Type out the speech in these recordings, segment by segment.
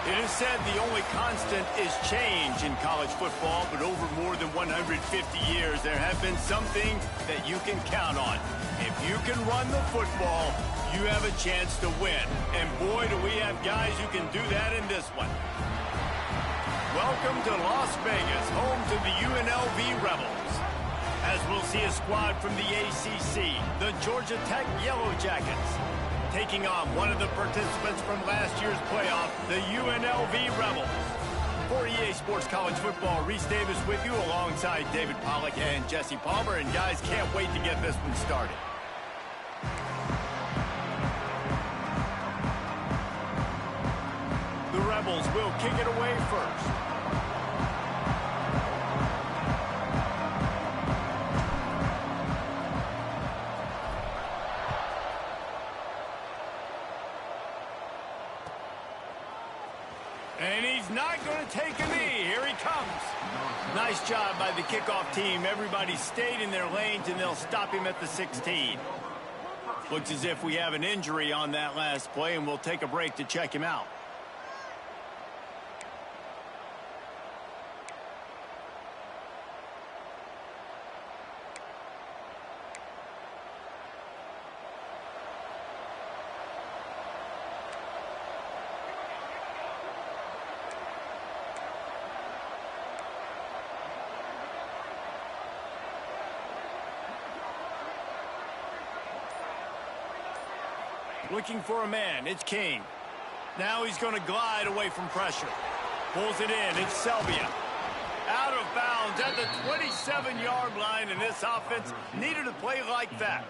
It is said the only constant is change in college football, but over more than 150 years, there have been some things that you can count on. If you can run the football, you have a chance to win. And boy, do we have guys who can do that in this one. Welcome to Las Vegas, home to the UNLV Rebels. As we'll see a squad from the ACC, the Georgia Tech Yellow Jackets, taking on one of the participants from last year's playoff, the UNLV Rebels. For EA Sports College Football, Reese Davis with you alongside David Pollack and Jesse Palmer. And guys, can't wait to get this one started. The Rebels will kick it away first. And he's not going to take a knee. Here he comes. Nice job by the kickoff team. Everybody stayed in their lanes, and they'll stop him at the 16. Looks as if we have an injury on that last play, and we'll take a break to check him out. Looking for a man, it's King. Now he's going to glide away from pressure. Pulls it in, it's Selvia. Out of bounds at the 27-yard line, and this offense needed a play like that.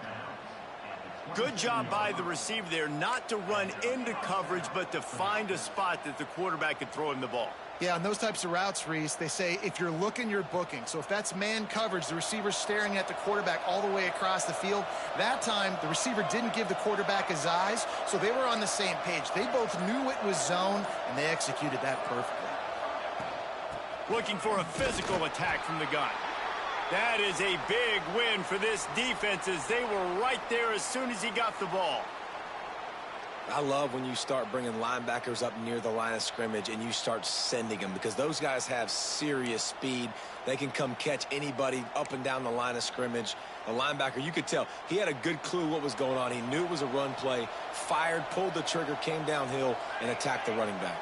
Good job by the receiver there, not to run into coverage, but to find a spot that the quarterback could throw him the ball. Yeah, on those types of routes, Reese, they say if you're looking, you're booking. So if that's man coverage, the receiver's staring at the quarterback all the way across the field. That time, the receiver didn't give the quarterback his eyes, so they were on the same page. They both knew it was zone, and they executed that perfectly. Looking for a physical attack from the gun. That is a big win for this defense, as they were right there as soon as he got the ball. I love when you start bringing linebackers up near the line of scrimmage and you start sending them, because those guys have serious speed. They can come catch anybody up and down the line of scrimmage. The linebacker, you could tell, he had a good clue what was going on. He knew it was a run play, fired, pulled the trigger, came downhill, and attacked the running back.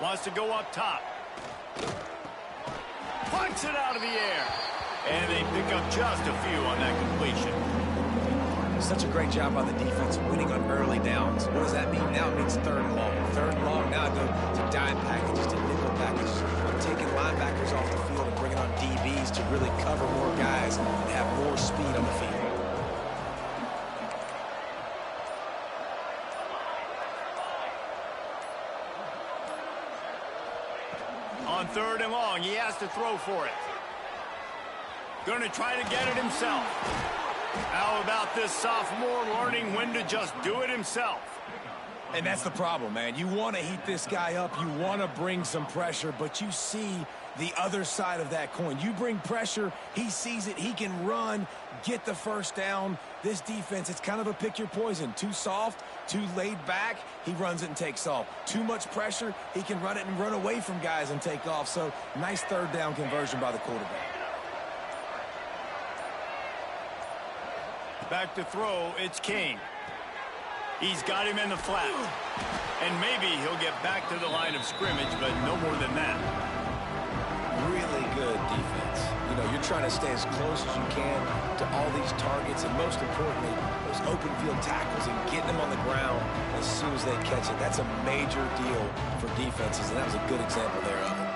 Wants to go up top. Punts it out of the air. And they pick up just a few on that completion. Such a great job by the defense winning on early downs. What does that mean? Now it means third and long. Third and long, now I go to dime packages, to nickel packages. I'm taking linebackers off the field and bringing on DBs to really cover more guys and have more speed on the field. On third and long, he has to throw for it. Going to try to get it himself. How about this sophomore learning when to just do it himself? And that's the problem, man. You want to heat this guy up. You want to bring some pressure, but you see the other side of that coin. You bring pressure, he sees it, he can run, get the first down. This defense, it's kind of a pick your poison. Too soft, too laid back, he runs it and takes off. Too much pressure, he can run it and run away from guys and take off. So, nice third down conversion by the quarterback. Back to throw, it's King. He's got him in the flat. And maybe he'll get back to the line of scrimmage, but no more than that. Really good defense. You know, you're trying to stay as close as you can to all these targets, and most importantly, those open field tackles and getting them on the ground as soon as they catch it. That's a major deal for defenses, and that was a good example there of it.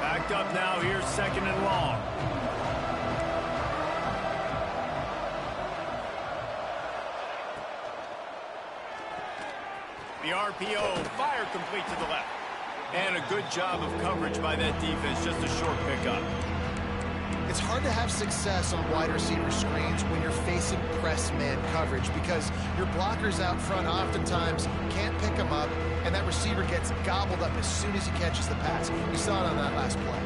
Backed up now, here's second and long. The RPO, fire complete to the left. And a good job of coverage by that defense, just a short pickup. It's hard to have success on wide receiver screens when you're facing press man coverage because your blockers out front oftentimes can't pick them up, and that receiver gets gobbled up as soon as he catches the pass. We saw it on that last play.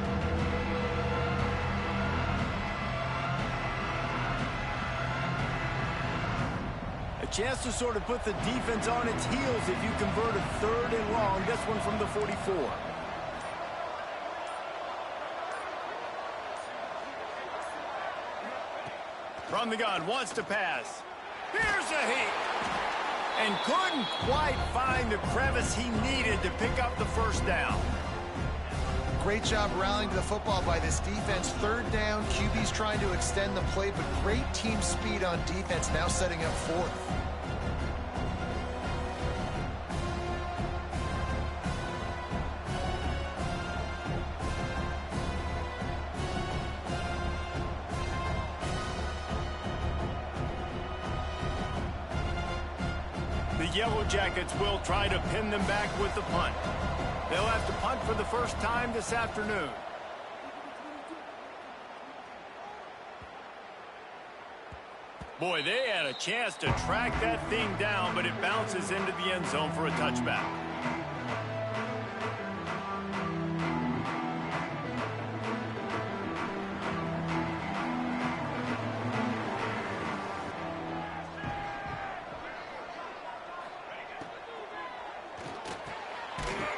A chance to sort of put the defense on its heels if you convert a 3rd and long. This one from the 44. From the gun, wants to pass. Here's a heat. And couldn't quite find the crevice he needed to pick up the first down. Great job rallying to the football by this defense. 3rd down, QB's trying to extend the play, but great team speed on defense, now setting up 4th. The Yellow Jackets will try to pin them back with the punt. They'll have to punt for the first time this afternoon. Boy, they had a chance to track that thing down, but it bounces into the end zone for a touchback.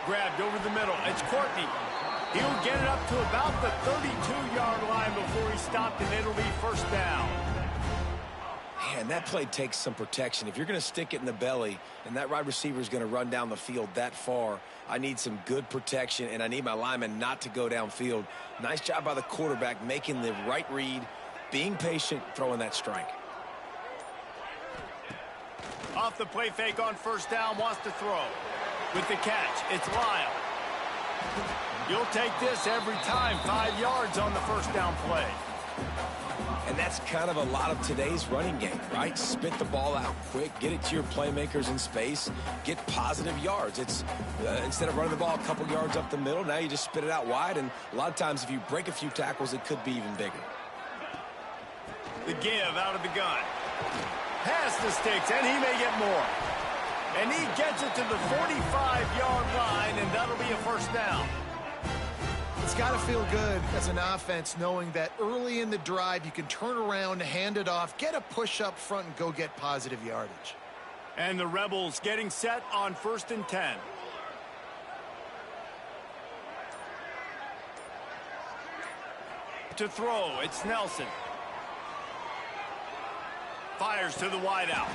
Grabbed over the middle. It's Courtney. He'll get it up to about the 32-yard line before he's stopped, and it'll be first down. Man, that play takes some protection. If you're going to stick it in the belly and that wide receiver is going to run down the field that far, I need some good protection, and I need my lineman not to go downfield. Nice job by the quarterback making the right read, being patient, throwing that strike. Off the play fake on first down, wants to throw. With the catch, it's Lyle. You'll take this every time. 5 yards on the first down play. And that's kind of a lot of today's running game, right? Spit the ball out quick, get it to your playmakers in space, get positive yards. It's instead of running the ball a couple yards up the middle, now you just spit it out wide, and a lot of times if you break a few tackles, it could be even bigger. The give out of the gun. Pass the sticks, and he may get more. And he gets it to the 45-yard line, and that'll be a first down. It's got to feel good as an offense knowing that early in the drive you can turn around, hand it off, get a push up front, and go get positive yardage. And the Rebels getting set on 1st and 10. To throw, it's Nelson. Fires to the wideout.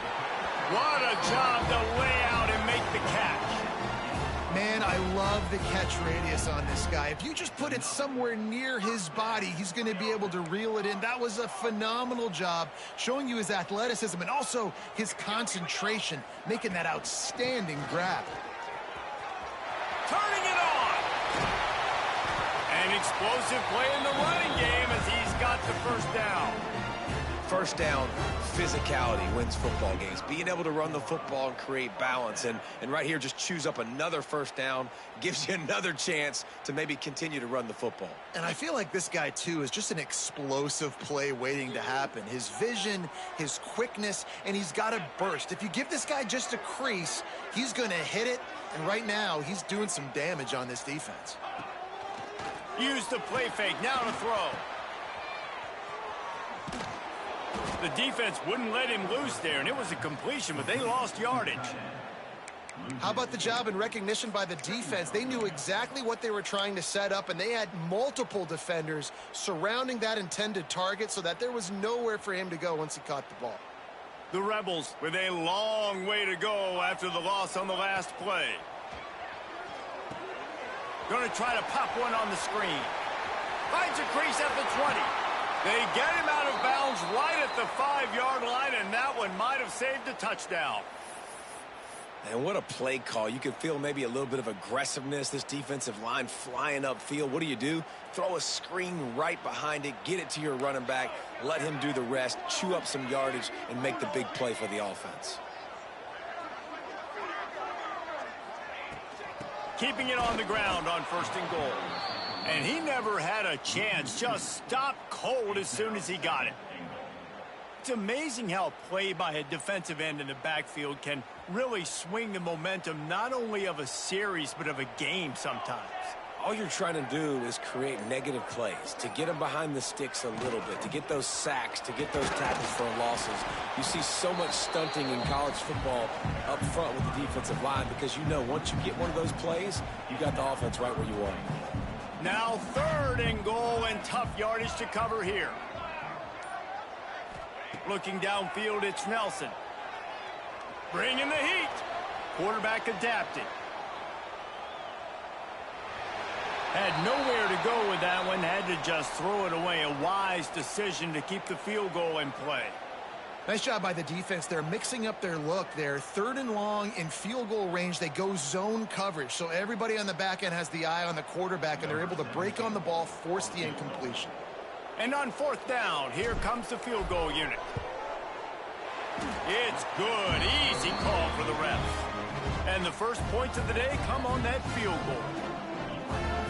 What a job to lay out and make the catch. Man, I love the catch radius on this guy. If you just put it somewhere near his body, he's going to be able to reel it in. That was a phenomenal job, showing you his athleticism and also his concentration, making that outstanding grab. Turning it on. An explosive play in the running game as he's got the first down. First down, physicality wins football games. Being able to run the football and create balance. And right here, just choose up another first down, gives you another chance to maybe continue to run the football. And I feel like this guy, too, is just an explosive play waiting to happen. His vision, his quickness, and he's got a burst. If you give this guy just a crease, he's going to hit it. And right now, he's doing some damage on this defense. Use the play fake. Now to throw. The defense wouldn't let him loose there, and it was a completion, but they lost yardage. How about the job and recognition by the defense? They knew exactly what they were trying to set up, and they had multiple defenders surrounding that intended target so that there was nowhere for him to go once he caught the ball. The Rebels with a long way to go after the loss on the last play. Going to try to pop one on the screen. Finds a crease at the 20. They get him out of bounds right at the 5-yard line, and that one might have saved a touchdown. And what a play call. You can feel maybe a little bit of aggressiveness, this defensive line flying upfield. What do? Throw a screen right behind it, get it to your running back, let him do the rest, chew up some yardage, and make the big play for the offense. Keeping it on the ground on 1st and goal. And he never had a chance. Just stopped cold as soon as he got it. It's amazing how play by a defensive end in the backfield can really swing the momentum not only of a series but of a game sometimes. All you're trying to do is create negative plays, to get them behind the sticks a little bit, to get those sacks, to get those tackles for losses. You see so much stunting in college football up front with the defensive line because you know once you get one of those plays, you got the offense right where you want it. Now 3rd and goal and tough yardage to cover here. Looking downfield, it's Nelson. Bringing the heat. Quarterback adapted. Had nowhere to go with that one. Had to just throw it away. A wise decision to keep the field goal in play. Nice job by the defense. They're mixing up their look there. 3rd and long in field goal range. They go zone coverage. So everybody on the back end has the eye on the quarterback, and they're able to break on the ball, force the incompletion. And on 4th down, here comes the field goal unit. It's good. Easy call for the refs. And the first points of the day come on that field goal.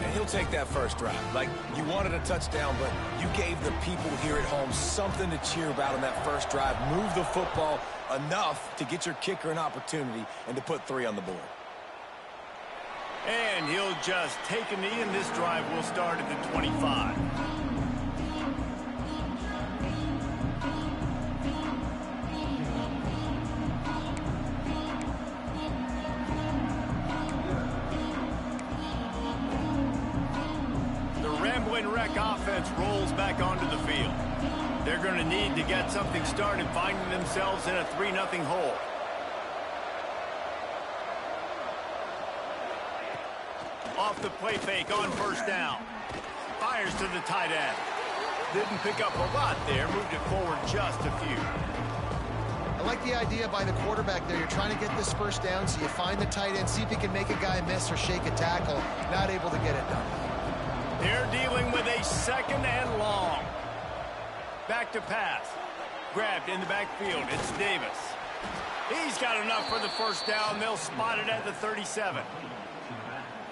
And he'll take that first drive. Like, you wanted a touchdown, but you gave the people here at home something to cheer about on that first drive. Move the football enough to get your kicker an opportunity and to put 3 on the board. And he'll just take a knee, and this drive will start at the 25. Offense rolls back onto the field. They're going to need to get something started, finding themselves in a 3-0 hole. Off the play fake on 1st down. Fires to the tight end. Didn't pick up a lot there, moved it forward just a few. I like the idea by the quarterback there. You're trying to get this 1st down, so you find the tight end, see if he can make a guy miss or shake a tackle. Not able to get it done. They're dealing with a 2nd and long. Back to pass. Grabbed in the backfield. It's Davis. He's got enough for the 1st down. They'll spot it at the 37.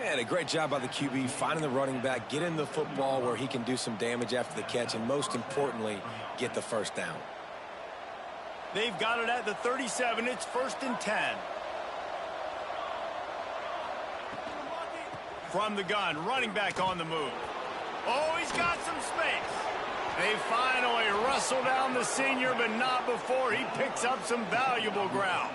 And a great job by the QB finding the running back, getting the football where he can do some damage after the catch, and most importantly, get the 1st down. They've got it at the 37. It's 1st and 10. From the gun, running back on the move. Oh, he's got some space. They finally wrestle down the senior, but not before he picks up some valuable ground.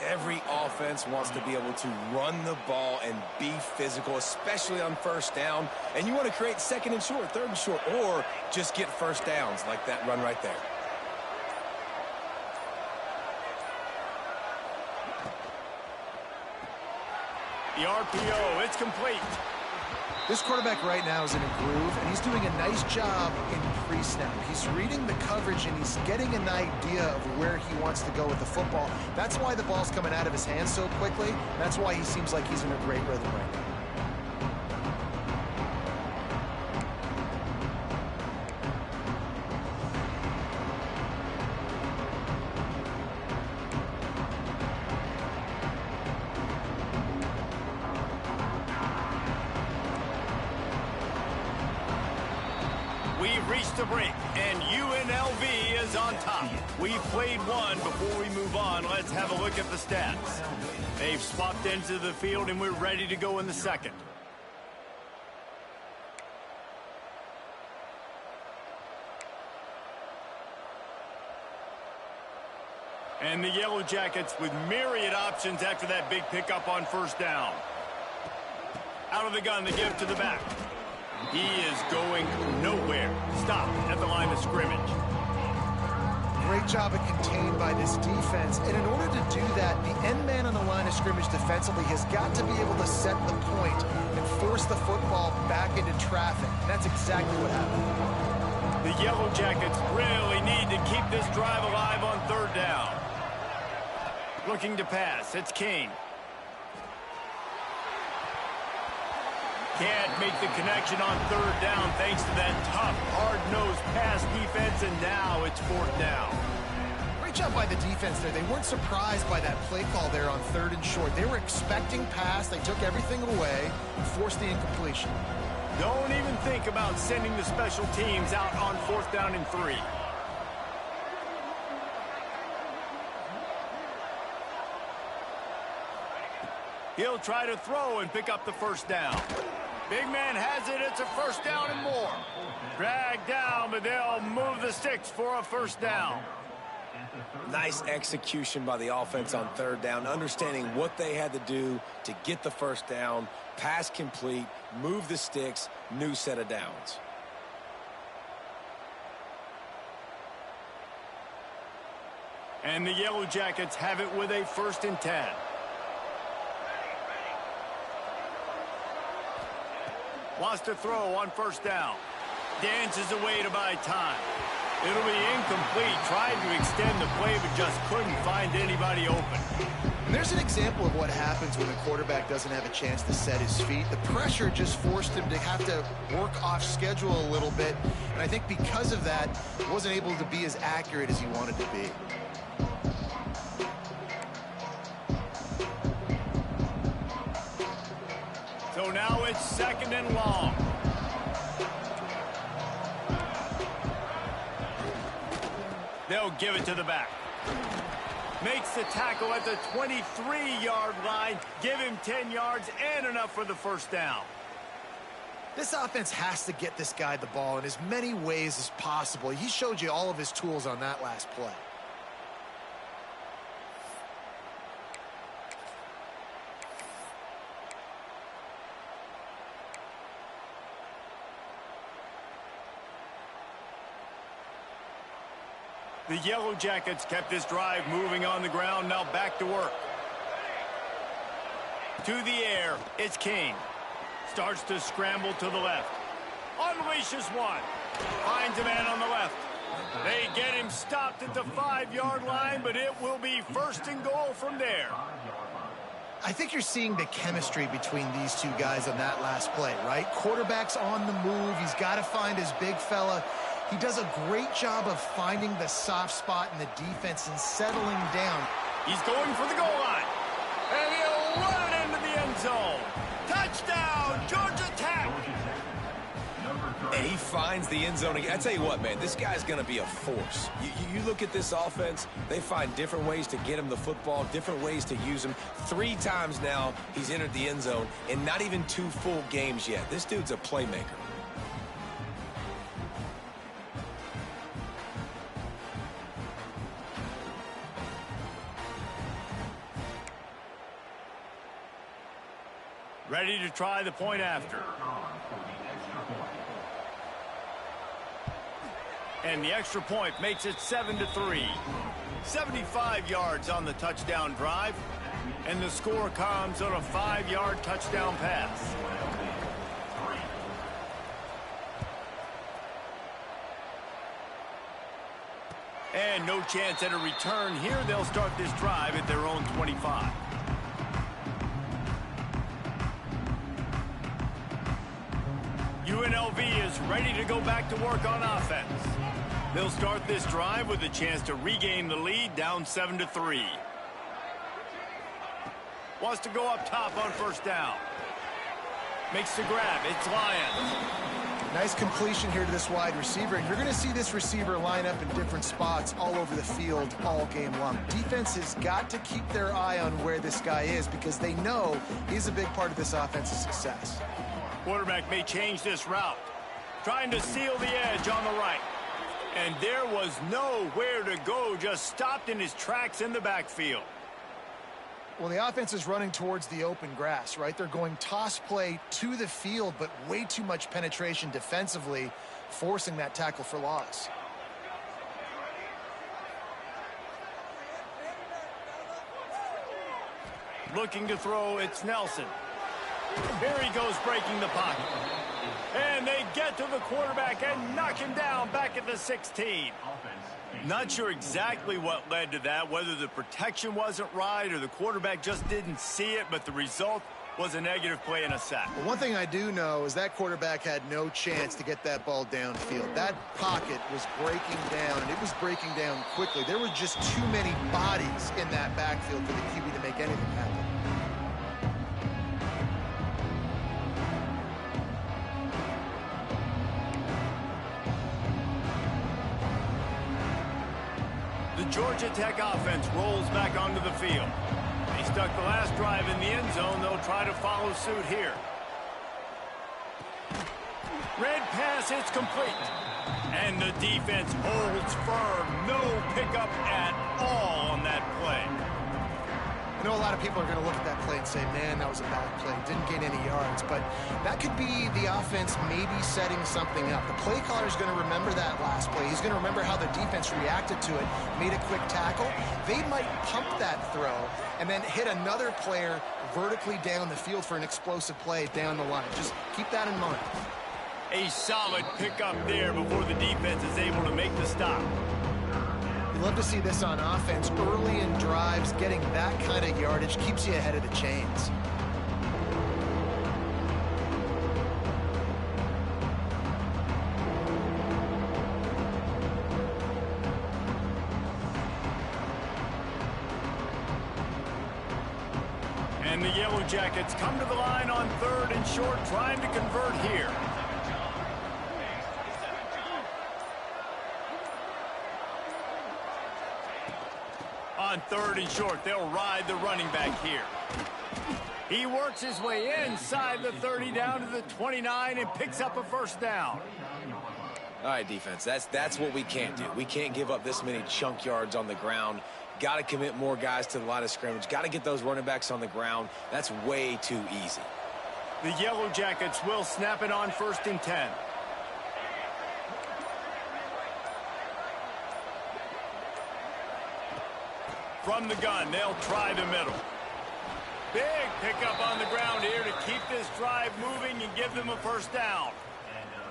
Every offense wants to be able to run the ball and be physical, especially on 1st down. And you want to create 2nd and short, 3rd and short, or just get 1st downs like that run right there. The RPO, it's complete. This quarterback right now is in a groove, and he's doing a nice job in pre-snap. He's reading the coverage, and he's getting an idea of where he wants to go with the football. That's why the ball's coming out of his hands so quickly. That's why he seems like he's in a great rhythm right now. We've reached the break, and UNLV is on top. We've played one. Before we move on, let's have a look at the stats. They've swapped into the field, and we're ready to go in the 2nd. And the Yellow Jackets with myriad options after that big pickup on 1st down. Out of the gun, the give to the back. He is going nowhere. Stopped at the line of scrimmage. Great job of contained by this defense. And in order to do that, the end man on the line of scrimmage defensively has got to be able to set the point and force the football back into traffic. And that's exactly what happened. The Yellow Jackets really need to keep this drive alive on 3rd down. Looking to pass. It's King. Can't make the connection on 3rd down thanks to that tough, hard-nosed pass defense, and now it's 4th down. Great job by the defense there. They weren't surprised by that play call there on 3rd and short. They were expecting pass. They took everything away and forced the incompletion. Don't even think about sending the special teams out on 4th down and 3. He'll try to throw and pick up the 1st down. Big man has it. It's a 1st down and more. Dragged down, but they'll move the sticks for a 1st down. Nice execution by the offense on 3rd down, understanding what they had to do to get the 1st down, pass complete, move the sticks, new set of downs. And the Yellow Jackets have it with a 1st and 10. Wants to throw on 1st down. Dances away to buy time. It'll be incomplete. Tried to extend the play, but just couldn't find anybody open. And there's an example of what happens when the quarterback doesn't have a chance to set his feet. The pressure just forced him to have to work off schedule a little bit. And I think because of that, he wasn't able to be as accurate as he wanted to be. So now it's 2nd and long. They'll give it to the back. Makes the tackle at the 23-yard line. Give him 10 yards and enough for the 1st down. This offense has to get this guy the ball in as many ways as possible. He showed you all of his tools on that last play. The Yellow Jackets kept this drive moving on the ground. Now back to work. To the air, it's King. Starts to scramble to the left. Unleashes one. Finds a man on the left. They get him stopped at the 5-yard line, but it will be 1st and goal from there. I think you're seeing the chemistry between these two guys on that last play, right? Quarterback's on the move. He's got to find his big fella. He does a great job of finding the soft spot in the defense and settling down. He's going for the goal line. And he'll run it into the end zone. Touchdown, Georgia Tech. And he finds the end zone again. I tell you what, man, this guy's going to be a force. You look at this offense, they find different ways to get him the football, different ways to use him. 3 times now he's entered the end zone, and not even 2 full games yet. This dude's a playmaker. Ready to try the point after. And the extra point makes it 7-3. 75 yards on the touchdown drive. And the score comes on a 5-yard touchdown pass. And no chance at a return here. They'll start this drive at their own 25. UNLV is ready to go back to work on offense. They'll start this drive with a chance to regain the lead, down 7-3. Wants to go up top on 1st down. Makes the grab. It's Lyons. Nice completion here to this wide receiver. And you're going to see this receiver line up in different spots all over the field all game long. Defense has got to keep their eye on where this guy is because they know he's a big part of this offense's success. Quarterback may change this route. Trying to seal the edge on the right. And there was nowhere to go, just stopped in his tracks in the backfield. Well, the offense is running towards the open grass, right? They're going toss play to the field, but way too much penetration defensively, forcing that tackle for loss. Looking to throw, it's Nelson. Here he goes breaking the pocket. And they get to the quarterback and knock him down back at the 16. Not sure exactly what led to that, whether the protection wasn't right or the quarterback just didn't see it, but the result was a negative play and a sack. Well, one thing I do know is that quarterback had no chance to get that ball downfield. That pocket was breaking down, and it was breaking down quickly. There were just too many bodies in that backfield for the QB to make anything happen. The Georgia Tech offense rolls back onto the field. They stuck the last drive in the end zone. They'll try to follow suit here. Red pass, it's complete. And the defense holds firm. No pickup at all on that play. I know a lot of people are going to look at that play and say, man, that was a bad play. Didn't gain any yards. But that could be the offense maybe setting something up. The play caller is going to remember that last play. He's going to remember how the defense reacted to it, made a quick tackle. They might pump that throw and then hit another player vertically down the field for an explosive play down the line. Just keep that in mind. A solid pickup there before the defense is able to make the stop. You love to see this on offense. Early in drives, getting that kind of yardage keeps you ahead of the chains. And the Yellow Jackets come to the line on 3rd and short, trying to convert here. On 3rd and short, they'll ride the running back here. He works his way inside the 30 down to the 29 and picks up a first down. All right, defense, that's what we can't do. We can't give up this many chunk yards on the ground. Got to commit more guys to the line of scrimmage. Got to get those running backs on the ground. That's way too easy. The Yellow Jackets will snap it on 1st and 10. From the gun, they'll try the middle. Big pickup on the ground here to keep this drive moving and give them a first down.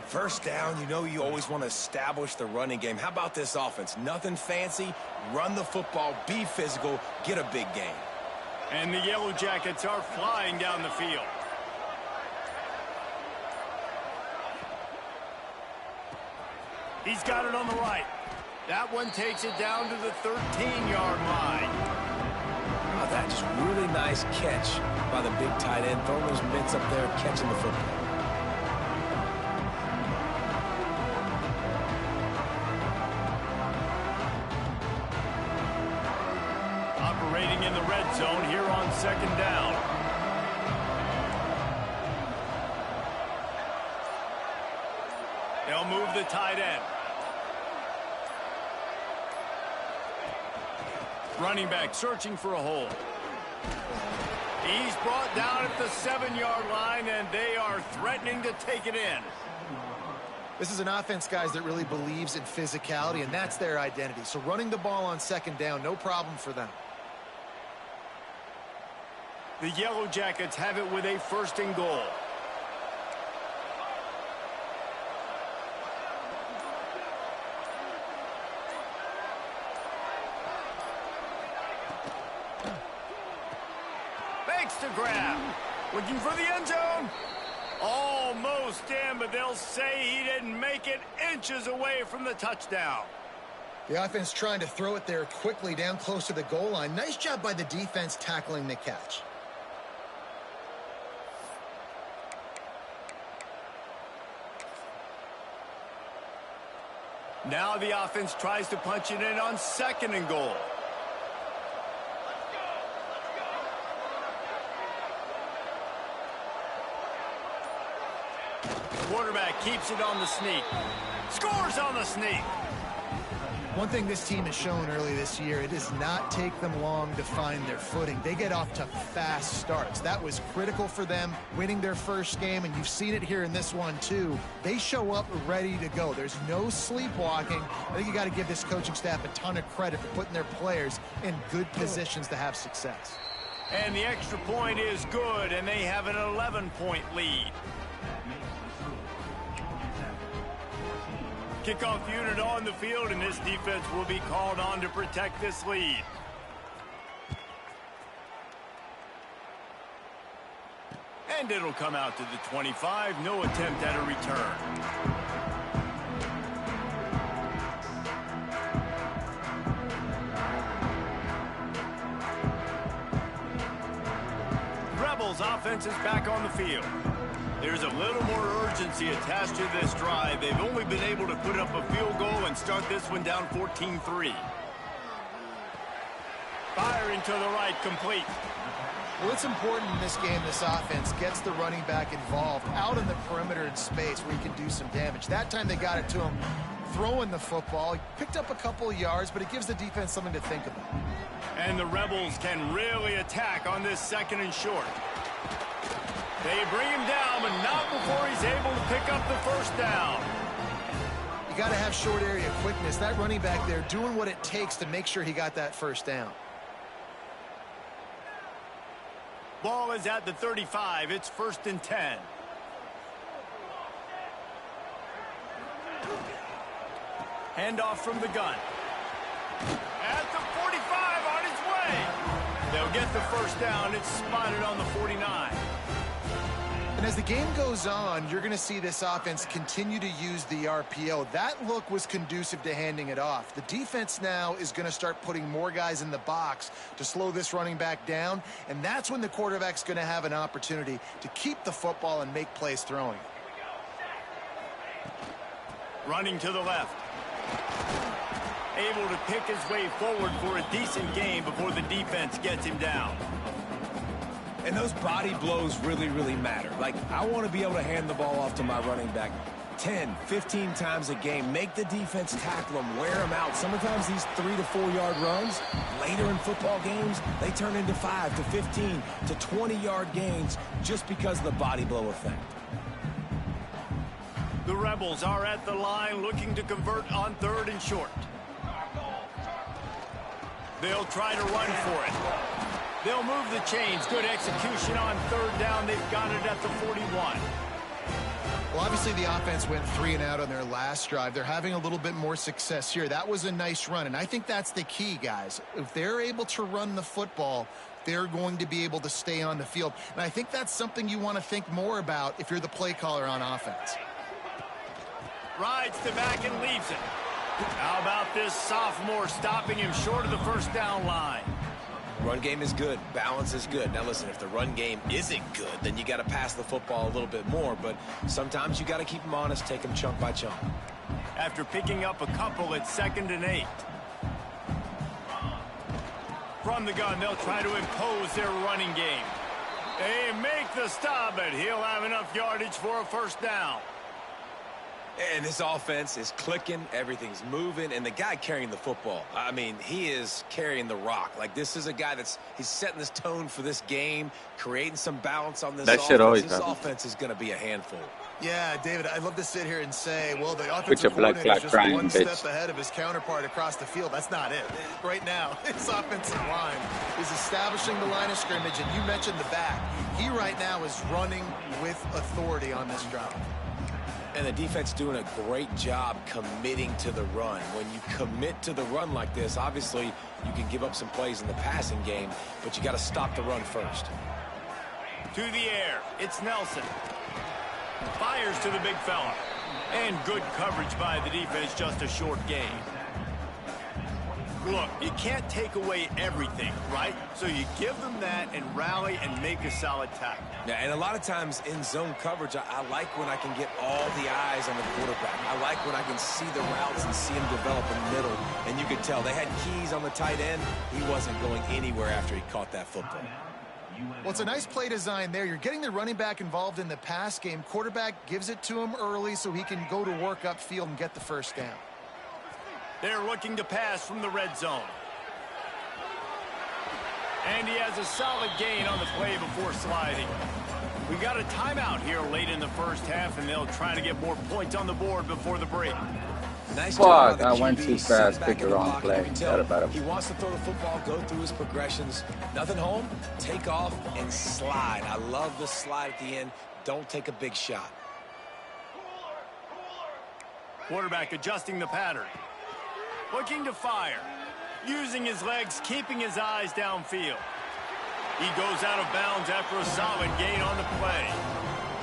First down, you know you always want to establish the running game. How about this offense? Nothing fancy. Run the football, be physical, get a big gain. And the Yellow Jackets are flying down the field. He's got it on the right. That one takes it down to the 13-yard line. Oh, that just really nice catch by the big tight end. Throwing those mitts up there, catching the football. Operating in the red zone here on 2nd down. They'll move the tight end. Running back searching for a hole. He's brought down at the 7-yard line, and they are threatening to take it in. This is an offense, guys, that really believes in physicality, and that's their identity. So running the ball on 2nd down, no problem for them. The Yellow Jackets have it with a 1st and goal. To grab. Looking for the end zone. Almost in, but they'll say he didn't make it, inches away from the touchdown. The offense trying to throw it there quickly down close to the goal line. Nice job by the defense tackling the catch. Now the offense tries to punch it in on 2nd and goal. Quarterback keeps it on the sneak. Scores on the sneak. One thing this team has shown early this year, it does not take them long to find their footing. They get off to fast starts. That was critical for them, winning their first game, and you've seen it here in this one too. They show up ready to go. There's no sleepwalking. I think you got to give this coaching staff a ton of credit for putting their players in good positions to have success. And the extra point is good, and they have an 11-point lead. Kickoff unit on the field, and this defense will be called on to protect this lead. And it'll come out to the 25. No attempt at a return. Rebels offense is back on the field. There's a little more urgency attached to this drive. They've only been able to put up a field goal and start this one down 14-3. Firing to the right, complete. Well, it's important in this game, this offense gets the running back involved out in the perimeter in space where he can do some damage. That time they got it to him throwing the football. He picked up a couple of yards, but it gives the defense something to think about. And the Rebels can really attack on this 2nd and short. They bring him down, but not before he's able to pick up the first down. You got to have short area quickness. That running back there doing what it takes to make sure he got that first down. Ball is at the 35. It's 1st and 10. Handoff from the gun. At the 45, on his way. They'll get the first down. It's spotted on the 49. And as the game goes on, you're going to see this offense continue to use the RPO. That look was conducive to handing it off. The defense now is going to start putting more guys in the box to slow this running back down, and that's when the quarterback's going to have an opportunity to keep the football and make plays throwing. Running to the left. Able to pick his way forward for a decent gain before the defense gets him down. And those body blows really, really matter. Like, I want to be able to hand the ball off to my running back 10, 15 times a game. Make the defense tackle him, wear him out. Sometimes these 3 to 4 yard runs, later in football games, they turn into 5 to 15 to 20 yard gains just because of the body blow effect. The Rebels are at the line looking to convert on 3rd and short. They'll try to run for it. They'll move the chains. Good execution on 3rd down. They've got it at the 41. Well, obviously the offense went 3 and out on their last drive. They're having a little bit more success here. That was a nice run, and I think that's the key, guys. If they're able to run the football, they're going to be able to stay on the field. And I think that's something you want to think more about if you're the play caller on offense. Rides to back and leaves it. How about this sophomore stopping him short of the first down line? Run game is good. Balance is good. Now, listen, if the run game isn't good, then you got to pass the football a little bit more. But sometimes you got to keep them honest, take them chunk by chunk. After picking up a couple at 2nd and 8. From the gun, they'll try to impose their running game. They make the stop, but he'll have enough yardage for a first down. And this offense is clicking, everything's moving, and the guy carrying the football, I mean, he is carrying the rock. Like, this is a guy he's setting this tone for this game, creating some balance on this offense. This offense is going to be a handful. Yeah, David, I'd love to sit here and say, well, the offensive coordinator is just one step ahead of his counterpart across the field. That's not it. Right now, his offensive line is establishing the line of scrimmage, and you mentioned the back. He right now is running with authority on this drive. And the defense doing a great job committing to the run. When you commit to the run like this, obviously you can give up some plays in the passing game, but you got to stop the run first. To the air, it's Nelson. Fires to the big fella. And good coverage by the defense, just a short gain. Look, you can't take away everything, right? So you give them that and rally and make a solid tackle. Yeah, and a lot of times in zone coverage, I like when I can get all the eyes on the quarterback. I like when I can see the routes and see him develop in the middle. And you could tell they had keys on the tight end. He wasn't going anywhere after he caught that football. Well, it's a nice play design there. You're getting the running back involved in the pass game. Quarterback gives it to him early so he can go to work upfield and get the first down. They're looking to pass from the red zone. And he has a solid gain on the play before sliding. We got a timeout here late in the first half, and they'll try to get more points on the board before the break. Nice job. I went too fast, picked the wrong play. He wants to throw the football, go through his progressions. Nothing home, take off, and slide. I love the slide at the end. Don't take a big shot. Quarterback adjusting the pattern. Looking to fire. Using his legs, keeping his eyes downfield. He goes out of bounds after a solid gain on the play.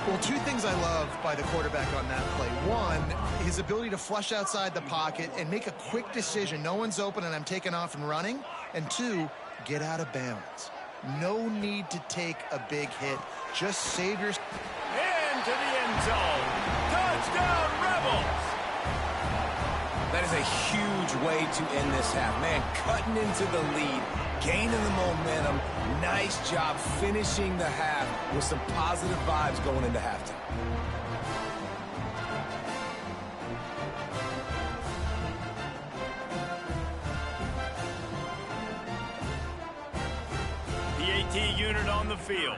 Well, two things I love by the quarterback on that play. One, his ability to flush outside the pocket and make a quick decision. No one's open and I'm taking off and running. And two, get out of bounds. No need to take a big hit. Just save your... Into the end zone. Touchdown, Rebels! That is a huge way to end this half. Man, cutting into the lead, gaining the momentum. Nice job finishing the half with some positive vibes going into halftime. The AT unit on the field.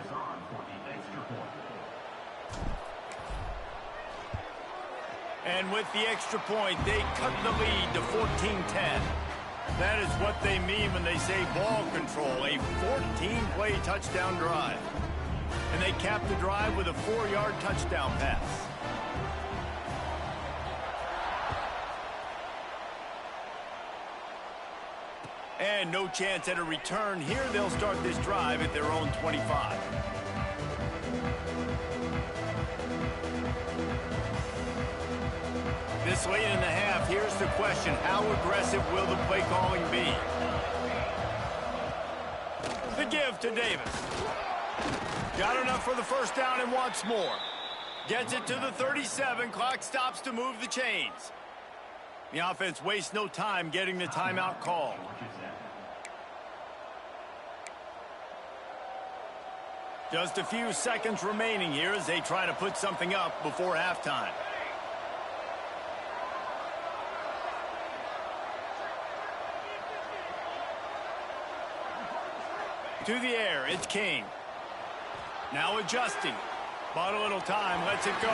And with the extra point, they cut the lead to 14-10. That is what they mean when they say ball control, a 14-play touchdown drive. And they cap the drive with a 4-yard touchdown pass. And no chance at a return here. They'll start this drive at their own 25. This late in the half, here's the question. How aggressive will the play calling be? The give to Davis. Got enough for the first down and wants more. Gets it to the 37. Clock stops to move the chains. The offense wastes no time getting the timeout called. Just a few seconds remaining here as they try to put something up before halftime. To the air, it's King. Now adjusting. Bought a little time, lets it go.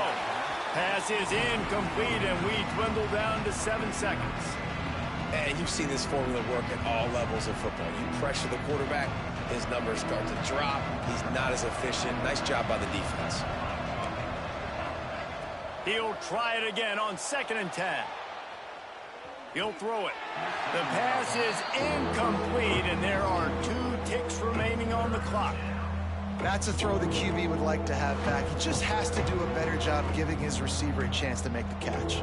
Pass is incomplete, and we dwindle down to 7 seconds. And you've seen this formula work at all levels of football. You pressure the quarterback, his numbers start to drop. He's not as efficient. Nice job by the defense. He'll try it again on 2nd and 10. He'll throw it. The pass is incomplete, and there are 2 ticks remaining on the clock. That's a throw the QB would like to have back. He just has to do a better job giving his receiver a chance to make the catch.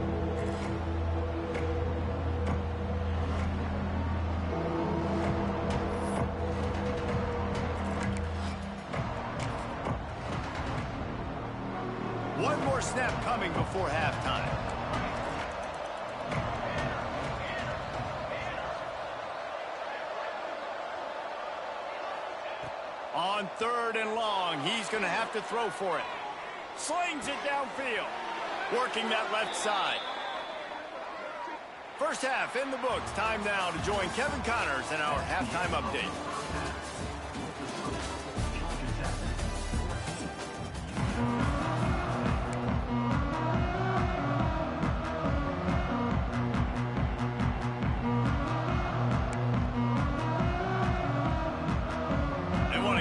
One more snap coming before halftime. On 3rd and long, he's going to have to throw for it. Slings it downfield. Working that left side. First half in the books. Time now to join Kevin Connors in our halftime update.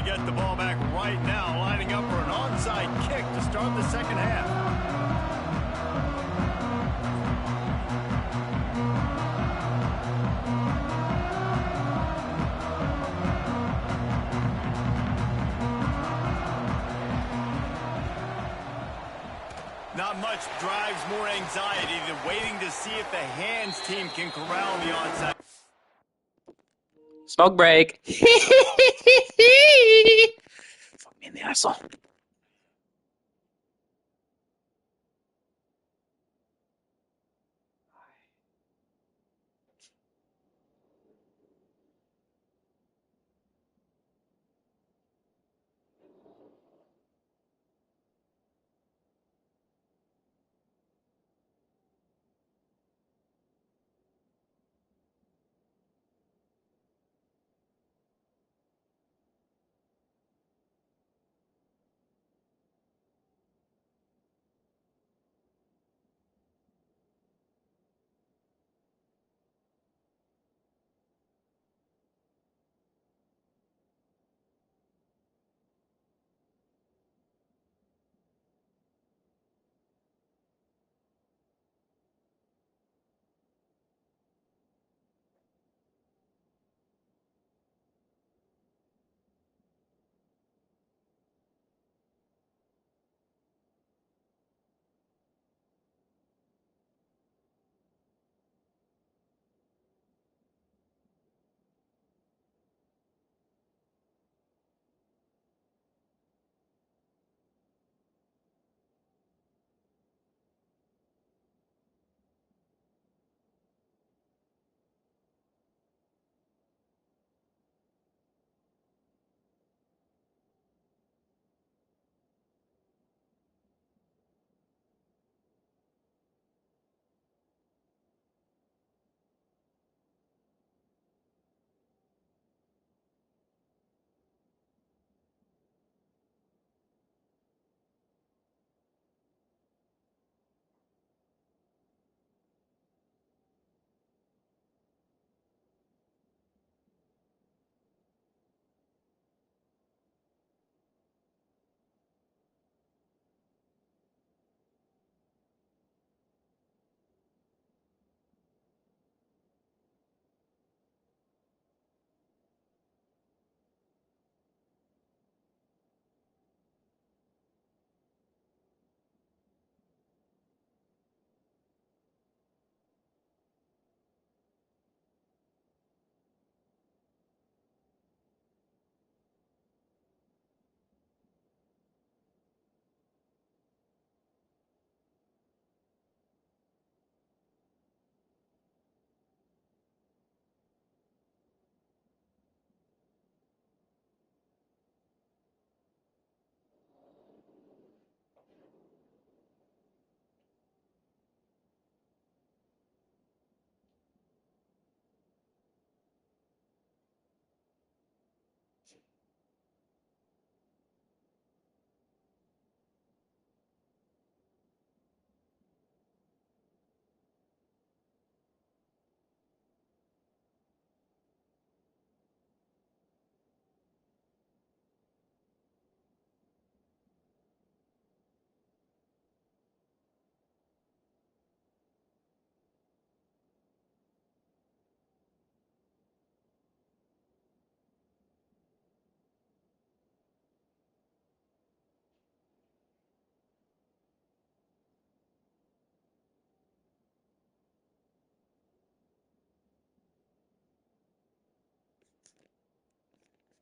Get the ball back right now, lining up for an onside kick to start the second half. Not much drives more anxiety than waiting to see if the hands team can corral the onside. Smoke break. Fuck me in the asshole.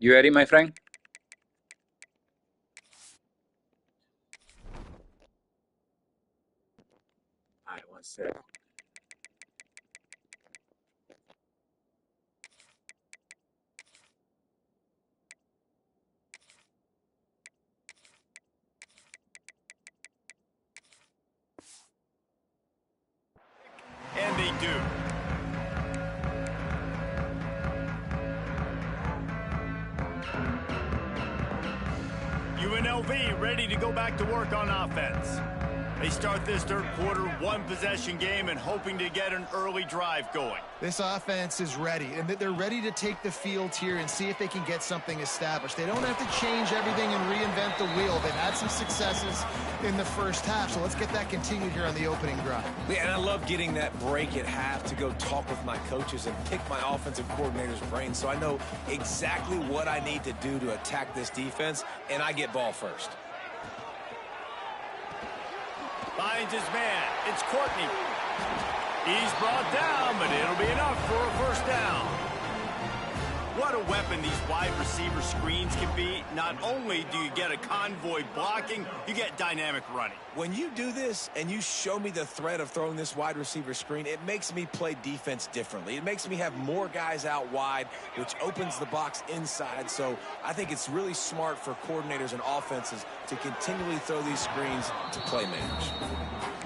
You ready, my friend? All right, one sec. And they do. UNLV ready to go back to work on offense. They start this third quarter, one-possession game, and hoping to get an early drive going. This offense is ready, and they're ready to take the field here and see if they can get something established. They don't have to change everything and reinvent the wheel. They've had some successes in the first half, so let's get that continued here on the opening drive. Yeah, and I love getting that break at half to go talk with my coaches and pick my offensive coordinator's brain so I know exactly what I need to do to attack this defense, and I get ball first. Finds his man. It's Courtney. He's brought down, but it'll be enough for a first down. What a weapon these wide receiver screens can be. Not only do you get a convoy blocking, you get dynamic running. When you do this and you show me the threat of throwing this wide receiver screen, it makes me play defense differently. It makes me have more guys out wide, which opens the box inside. So I think it's really smart for coordinators and offenses to continually throw these screens to play manage.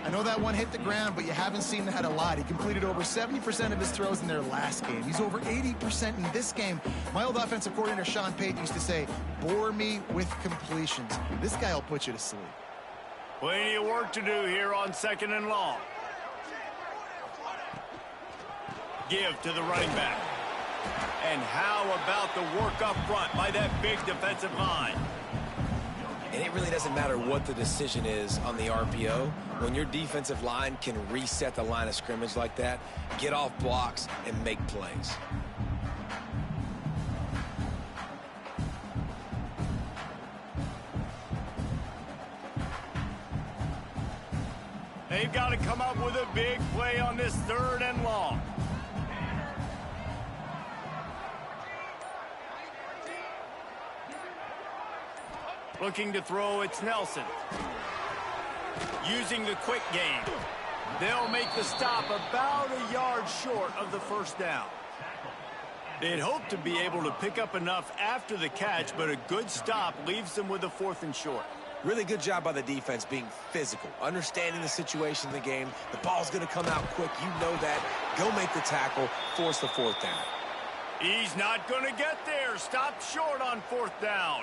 I know that one hit the ground, but you haven't seen that a lot. He completed over 70% of his throws in their last game. He's over 80% in this game. My old offensive coordinator, Sean Payton, used to say, bore me with completions. This guy will put you to sleep. Plenty of work to do here on 2nd and long. Give to the running back. And how about the work up front by that big defensive line? And it really doesn't matter what the decision is on the RPO. When your defensive line can reset the line of scrimmage like that, get off blocks and make plays. They've got to come up with a big play on this 3rd and long. Looking to throw, it's Nelson. Using the quick game. They'll make the stop about a yard short of the first down. They'd hope to be able to pick up enough after the catch, but a good stop leaves them with a 4th and short. Really good job by the defense being physical, understanding the situation in the game. The ball's going to come out quick. You know that. Go make the tackle, force the 4th down. He's not going to get there. Stop short on 4th down.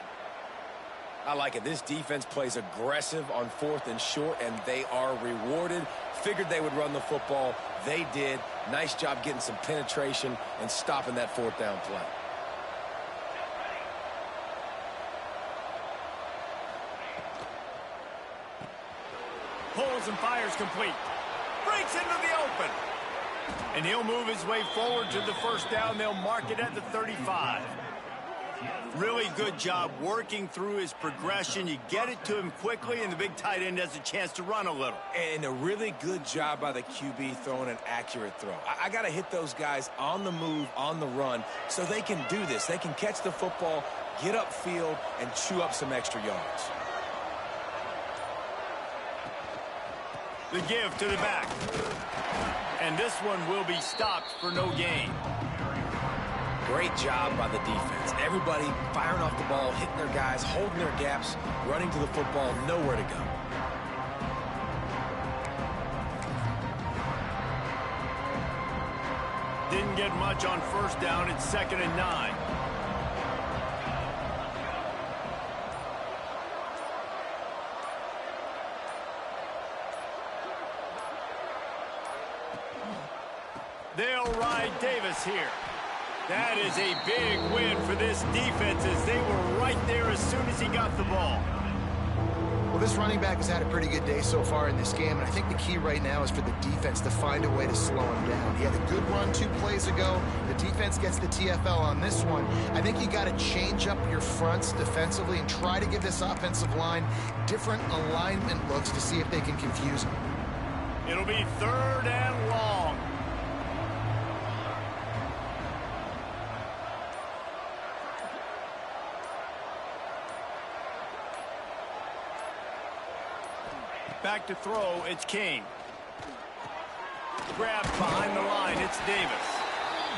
I like it. This defense plays aggressive on 4th and short, and they are rewarded. Figured they would run the football. They did. Nice job getting some penetration and stopping that 4th down play. Pulls and fires complete. Breaks into the open. And he'll move his way forward to the first down. They'll mark it at the 35. Really good job working through his progression. You get it to him quickly, and the big tight end has a chance to run a little. And a really good job by the QB throwing an accurate throw. I got to hit those guys on the move, on the run, so they can do this. They can catch the football, get upfield, and chew up some extra yards. The give to the back. And this one will be stopped for no gain. Great job by the defense. Everybody firing off the ball, hitting their guys, holding their gaps, running to the football, nowhere to go. Didn't get much on first down. It's 2nd and 9. They'll ride Davis here. That is a big win for this defense as they were right there as soon as he got the ball. Well, this running back has had a pretty good day so far in this game, and I think the key right now is for the defense to find a way to slow him down. He had a good run 2 plays ago. The defense gets the TFL on this one. I think you got to change up your fronts defensively and try to give this offensive line different alignment looks to see if they can confuse him. It'll be 3rd and long. Back to throw, it's King. Grab behind the line, it's Davis.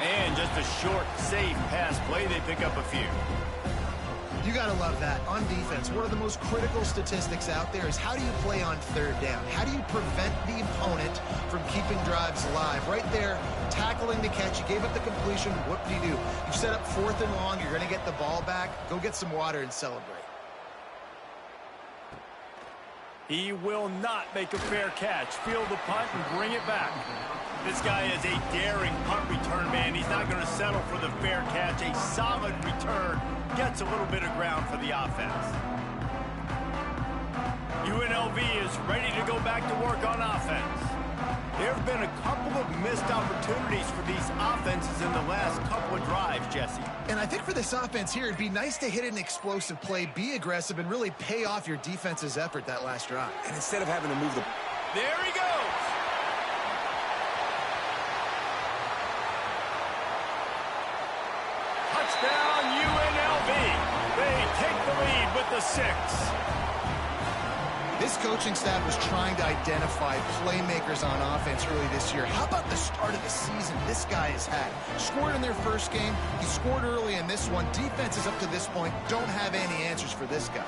And just a short, safe pass play, they pick up a few. You got to love that. On defense, one of the most critical statistics out there is how do you play on third down? How do you prevent the opponent from keeping drives alive? Right there, tackling the catch. You gave up the completion. What do? You set up 4th and long. You're going to get the ball back. Go get some water and celebrate. He will not make a fair catch. Field the punt and bring it back. This guy is a daring punt return man. He's not going to settle for the fair catch. A solid return gets a little bit of ground for the offense. UNLV is ready to go back to work on offense. There have been a couple of missed opportunities for these offenses in the last couple of drives, Jesse. And I think for this offense here, it'd be nice to hit an explosive play, be aggressive, and really pay off your defense's effort that last drive. And instead of having to move the... There he goes! Touchdown, UNLV. They take the lead with the 6. This coaching staff was trying to identify playmakers on offense early this year. How about the start of the season this guy has had? Scored in their first game. He scored early in this one. Defenses up to this point don't have any answers for this guy.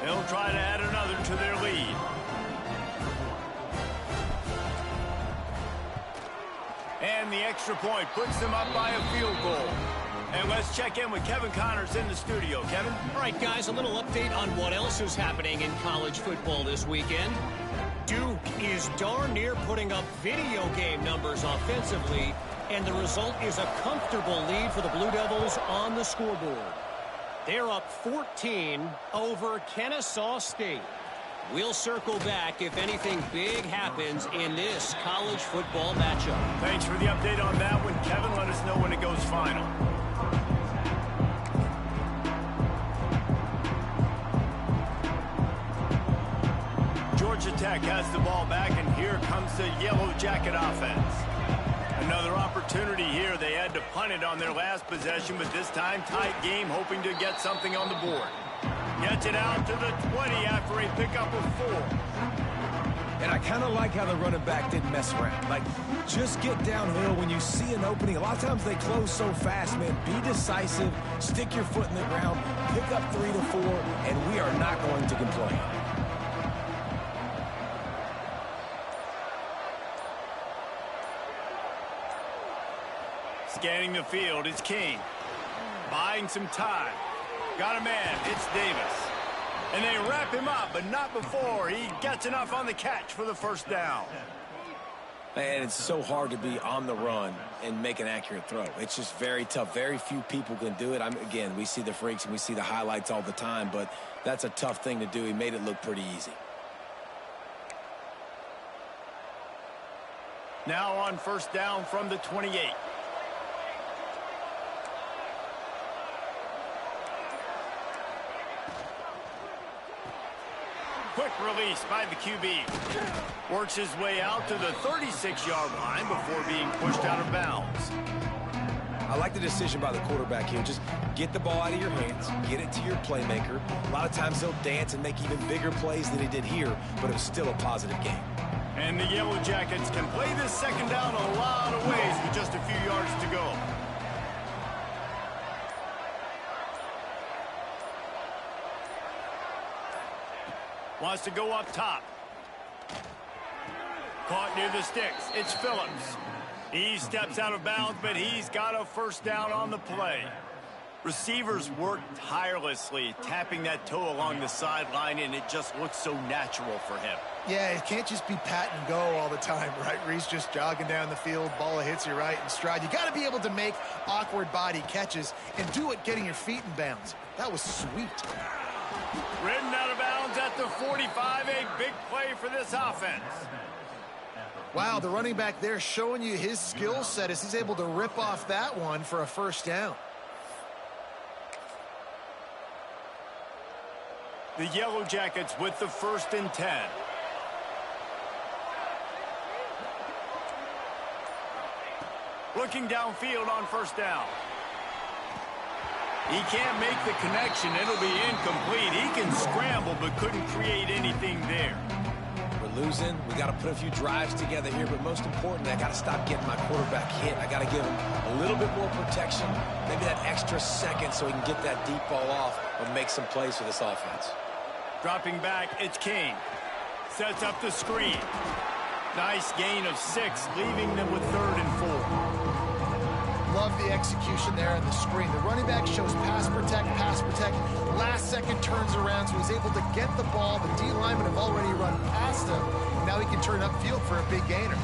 They'll try to add another to their lead. And the extra point puts them up by a field goal. And let's check in with Kevin Connors in the studio. Kevin? All right, guys, a little update on what else is happening in college football this weekend. Duke is darn near putting up video game numbers offensively, and the result is a comfortable lead for the Blue Devils on the scoreboard. They're up 14 over Kennesaw State. We'll circle back if anything big happens in this college football matchup. Thanks for the update on that one, Kevin. Let us know when it goes final. Georgia Tech has the ball back, and here comes the Yellow Jacket offense. Another opportunity here. They had to punt it on their last possession, but this time tight game, hoping to get something on the board. Gets it out to the 20 after a pickup of 4. And I kind of like how the running back didn't mess around. Like, just get downhill when you see an opening. A lot of times they close so fast, man. Be decisive, stick your foot in the ground, pick up 3 to 4, and we are not going to complain. Scanning the field, it's King. Buying some time. Got a man, it's Davis. And they wrap him up, but not before he gets enough on the catch for the first down. And it's so hard to be on the run and make an accurate throw. It's just very tough. Very few people can do it. Again, we see the freaks and we see the highlights all the time, but that's a tough thing to do. He made it look pretty easy. Now on first down from the 28. Quick release by the QB. Works his way out to the 36-yard line before being pushed out of bounds. I like the decision by the quarterback here. Just get the ball out of your hands, get it to your playmaker. A lot of times he'll dance and make even bigger plays than he did here, but it was still a positive game. And the Yellow Jackets can play this second down a lot of ways with just a few yards to go. Wants to go up top. Caught near the sticks. It's Phillips. He steps out of bounds, but he's got a first down on the play. Receivers work tirelessly, tapping that toe along the sideline, and it just looks so natural for him. Yeah, it can't just be pat and go all the time, right? Reese just jogging down the field, ball hits you right in stride. You got to be able to make awkward body catches and do it getting your feet in bounds. That was sweet. Ridden out of bounds at the 45, a big play for this offense. Wow, the running back there showing you his skill set as he's able to rip off that one for a first down. The Yellow Jackets with the 1st and 10. Looking downfield on first down. He can't make the connection. It'll be incomplete. He can scramble, but couldn't create anything there. We're losing. We got to put a few drives together here, but most important, I got to stop getting my quarterback hit. I got to give him a little bit more protection, maybe that extra second so he can get that deep ball off or make some plays for this offense. Dropping back, it's King. Sets up the screen. Nice gain of 6, leaving them with 3rd and 4. Love the execution there on the screen. The running back shows pass protect, pass protect. Last second turns around, so he's able to get the ball. The D linemen have already run past him. Now he can turn upfield for a big gainer.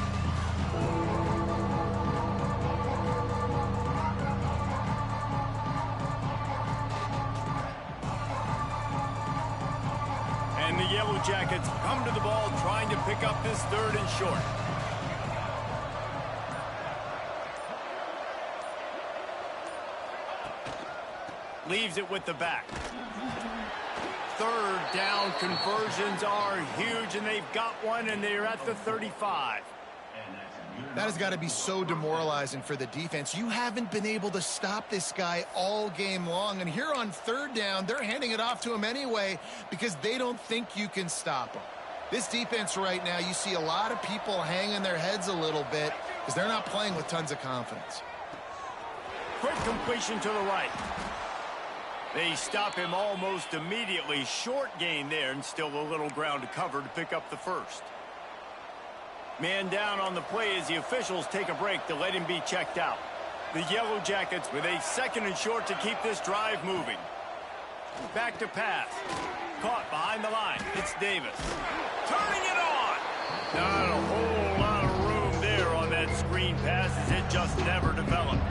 And the Yellow Jackets come to the ball trying to pick up this 3rd and short. Leaves it with the back. 3rd down conversions are huge, and they've got one, and they're at the 35. That has got to be so demoralizing for the defense. You haven't been able to stop this guy all game long, and here on 3rd down, they're handing it off to him anyway because they don't think you can stop him. This defense right now, you see a lot of people hanging their heads a little bit because they're not playing with tons of confidence. Quick completion to the right. They stop him almost immediately. Short gain there, and still a little ground to cover to pick up the 1st. Man down on the play as the officials take a break to let him be checked out. The Yellow Jackets with a 2nd and short to keep this drive moving. Back to pass. Caught behind the line. It's Davis. Turning it on. Not a whole lot of room there on that screen pass as it just never developed.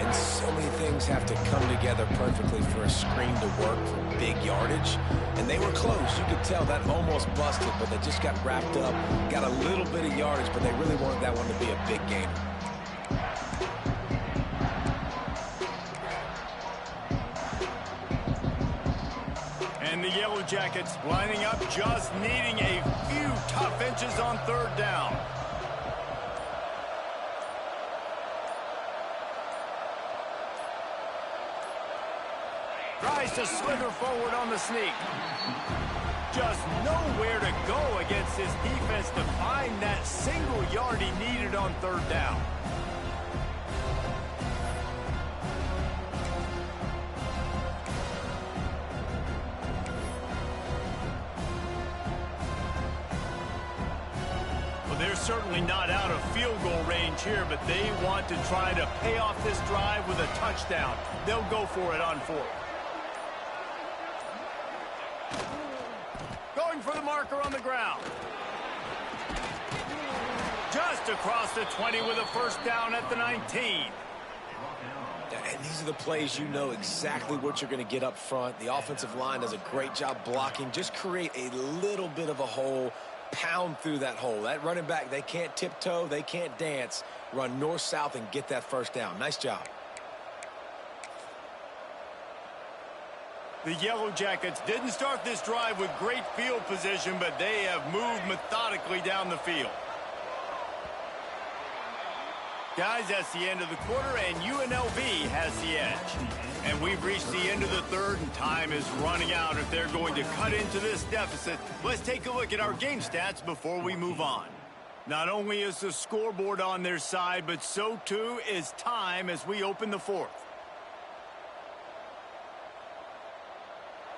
And so many things have to come together perfectly for a screen to work for big yardage. And they were close. You could tell that almost busted, but they just got wrapped up, got a little bit of yardage, but they really wanted that one to be a big game. And the Yellow Jackets lining up, just needing a few tough inches on 3rd down. Tries to slither forward on the sneak. Just nowhere to go against this defense to find that single yard he needed on 3rd down. Well, they're certainly not out of field goal range here, but they want to try to pay off this drive with a touchdown. They'll go for it on 4th. Going for the marker on the ground. Just across the 20 with a 1st down at the 19. And these are the plays you know exactly what you're going to get up front. The offensive line does a great job blocking. Just create a little bit of a hole, pound through that hole. That running back, they can't tiptoe, they can't dance. Run north-south and get that 1st down. Nice job. The Yellow Jackets didn't start this drive with great field position, but they have moved methodically down the field. Guys, that's the end of the quarter, and UNLV has the edge. And we've reached the end of the 3rd, and time is running out if they're going to cut into this deficit. Let's take a look at our game stats before we move on. Not only is the scoreboard on their side, but so too is time as we open the 4th.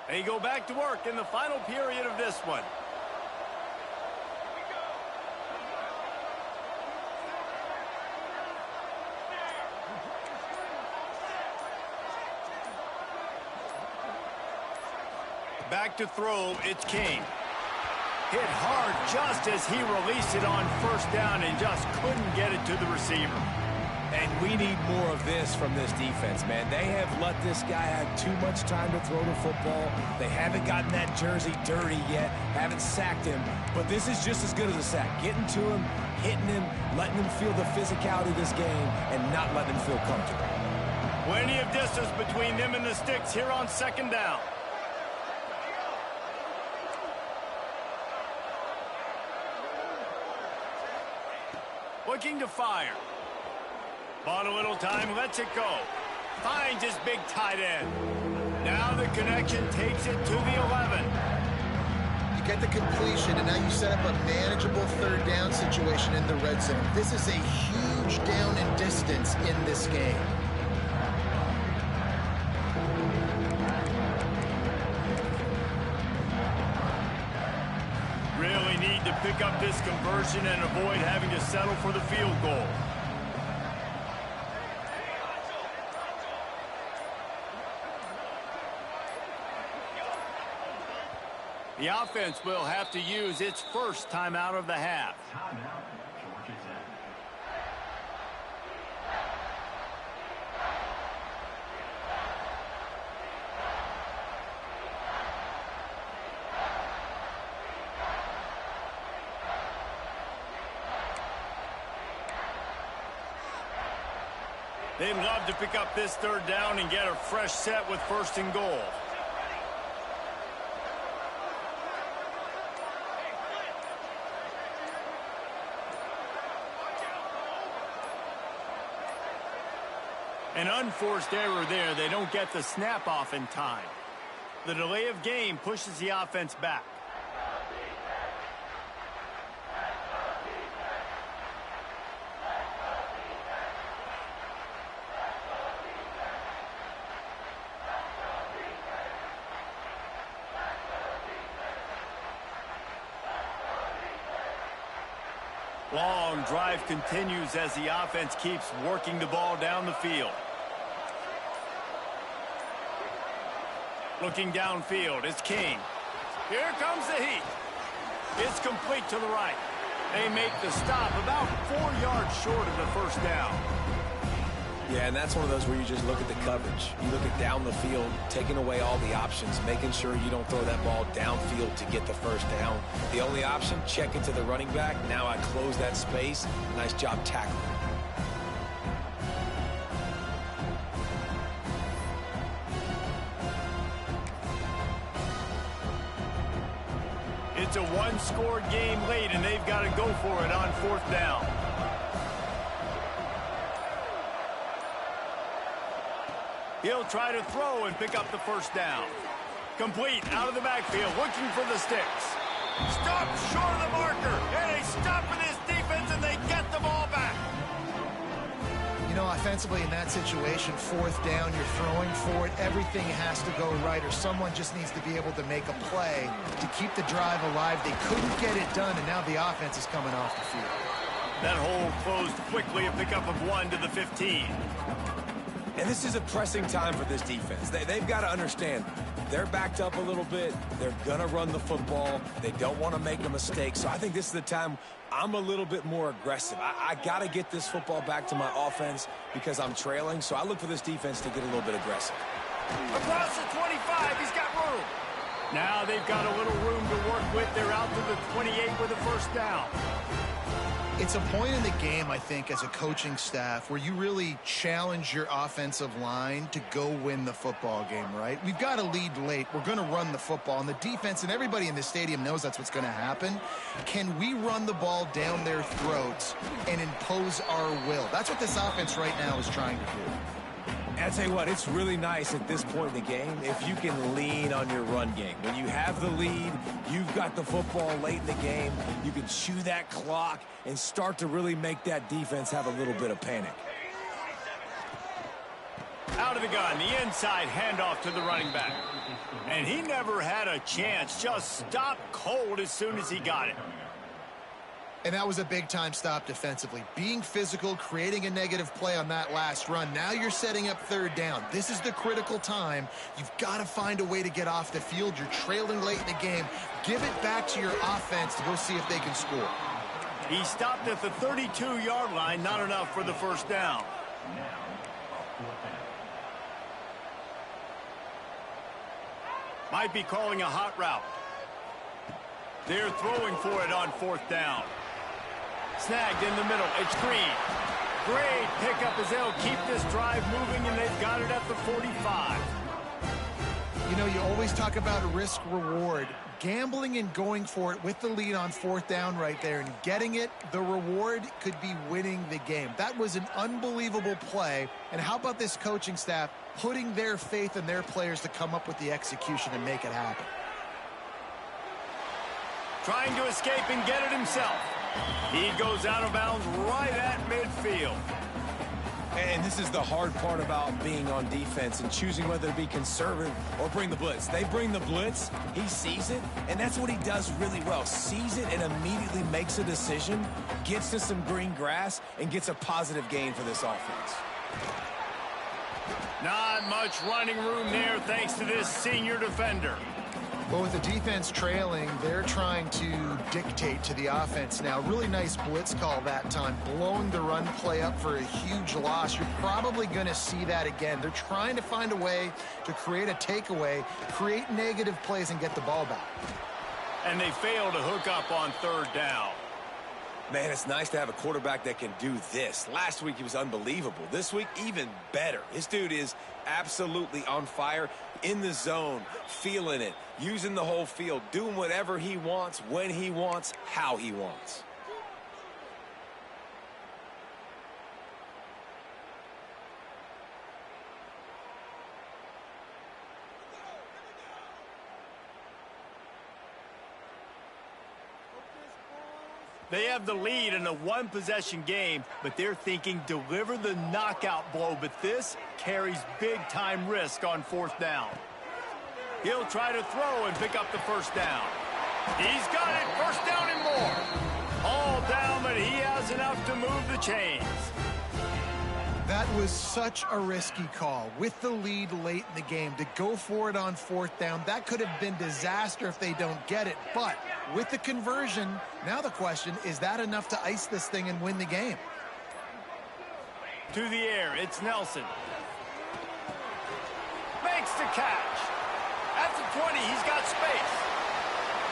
They go back to work in the final period of this one. Back to throw, it's King. Hit hard just as he released it on 1st down and just couldn't get it to the receiver. And we need more of this from this defense, man. They have let this guy have too much time to throw the football. They haven't gotten that jersey dirty yet, haven't sacked him. But this is just as good as a sack. Getting to him, hitting him, letting him feel the physicality of this game, and not letting him feel comfortable. Plenty of distance between them and the sticks here on 2nd down. Looking to fire. Bought a little time, lets it go. Finds his big tight end. Now the connection takes it to the 11. You get the completion, and now you set up a manageable third down situation in the red zone. This is a huge down in distance in this game. Really need to pick up this conversion and avoid having to settle for the field goal. The offense will have to use its first timeout of the half. They'd love to pick up this third down and get a fresh set with 1st and goal. An unforced error there. They don't get the snap off in time. The delay of game pushes the offense back. Long drive continues as the offense keeps working the ball down the field. Looking downfield, it's King. Here comes the heat. It's complete to the right. They make the stop about 4 yards short of the first down. Yeah, and that's one of those where you just look at the coverage. You look at down the field, taking away all the options, making sure you don't throw that ball downfield to get the first down. The only option, check it to the running back. Now I close that space. Nice job tackling. It's a one-score game late, and they've got to go for it on 4th down. He'll try to throw and pick up the first down. Complete out of the backfield, looking for the sticks. Stop short of the marker, and they stop with his defense, and they get the ball back. You know, offensively in that situation, 4th down, you're throwing for it. Everything has to go right, or someone just needs to be able to make a play to keep the drive alive. They couldn't get it done, and now the offense is coming off the field. That hole closed quickly, a pickup of 1 to the 15. And this is a pressing time for this defense. They've got to understand, they're backed up a little bit. They're going to run the football. They don't want to make a mistake. So I think this is the time I'm a little bit more aggressive. I got to get this football back to my offense because I'm trailing. So I look for this defense to get a little bit aggressive. Across the 25, he's got room. Now they've got a little room to work with. They're out to the 28 with a first down. It's a point in the game, I think, as a coaching staff where you really challenge your offensive line to go win the football game, right? We've got a lead late. We're going to run the football, and the defense and everybody in the stadium knows that's what's going to happen. Can we run the ball down their throats and impose our will? That's what this offense right now is trying to do. I'll tell you what, it's really nice at this point in the game if you can lean on your run game. When you have the lead, you've got the football late in the game, you can chew that clock and start to really make that defense have a little bit of panic. Out of the gun, the inside handoff to the running back. And he never had a chance, just stopped cold as soon as he got it. And that was a big-time stop defensively. Being physical, creating a negative play on that last run. Now you're setting up 3rd down. This is the critical time. You've got to find a way to get off the field. You're trailing late in the game. Give it back to your offense to go see if they can score. He stopped at the 32-yard line. Not enough for the first down. Might be calling a hot route. They're throwing for it on 4th down. Snagged in the middle. It's Green. Great pickup as they'll keep this drive moving, and they've got it at the 45. You know, you always talk about a risk-reward. Gambling and going for it with the lead on 4th down right there and getting it, the reward could be winning the game. That was an unbelievable play. And how about this coaching staff putting their faith in their players to come up with the execution and make it happen? Trying to escape and get it himself. He goes out of bounds right at midfield. And this is the hard part about being on defense and choosing whether to be conservative or bring the blitz. They bring the blitz, he sees it, and that's what he does really well. Sees it and immediately makes a decision, gets to some green grass, and gets a positive gain for this offense. Not much running room there thanks to this senior defender. Well, with the defense trailing, they're trying to dictate to the offense now. Really nice blitz call that time, blowing the run play up for a huge loss. You're probably going to see that again. They're trying to find a way to create a takeaway, create negative plays, and get the ball back. And they fail to hook up on 3rd down. Man, it's nice to have a quarterback that can do this. Last week, he was unbelievable. This week, even better. This dude is absolutely on fire, in the zone, feeling it, using the whole field, doing whatever he wants, when he wants, how he wants. They have the lead in a one-possession game, but they're thinking deliver the knockout blow. But this carries big-time risk on 4th down. He'll try to throw and pick up the 1st down. He's got it, 1st down and more. All down, but he has enough to move the chains. That was such a risky call with the lead late in the game to go for it on 4th down. That could have been disaster if they don't get it. But with the conversion, now the question, is that enough to ice this thing and win the game? To the air, it's Nelson. Makes the catch. At the 20, he's got space.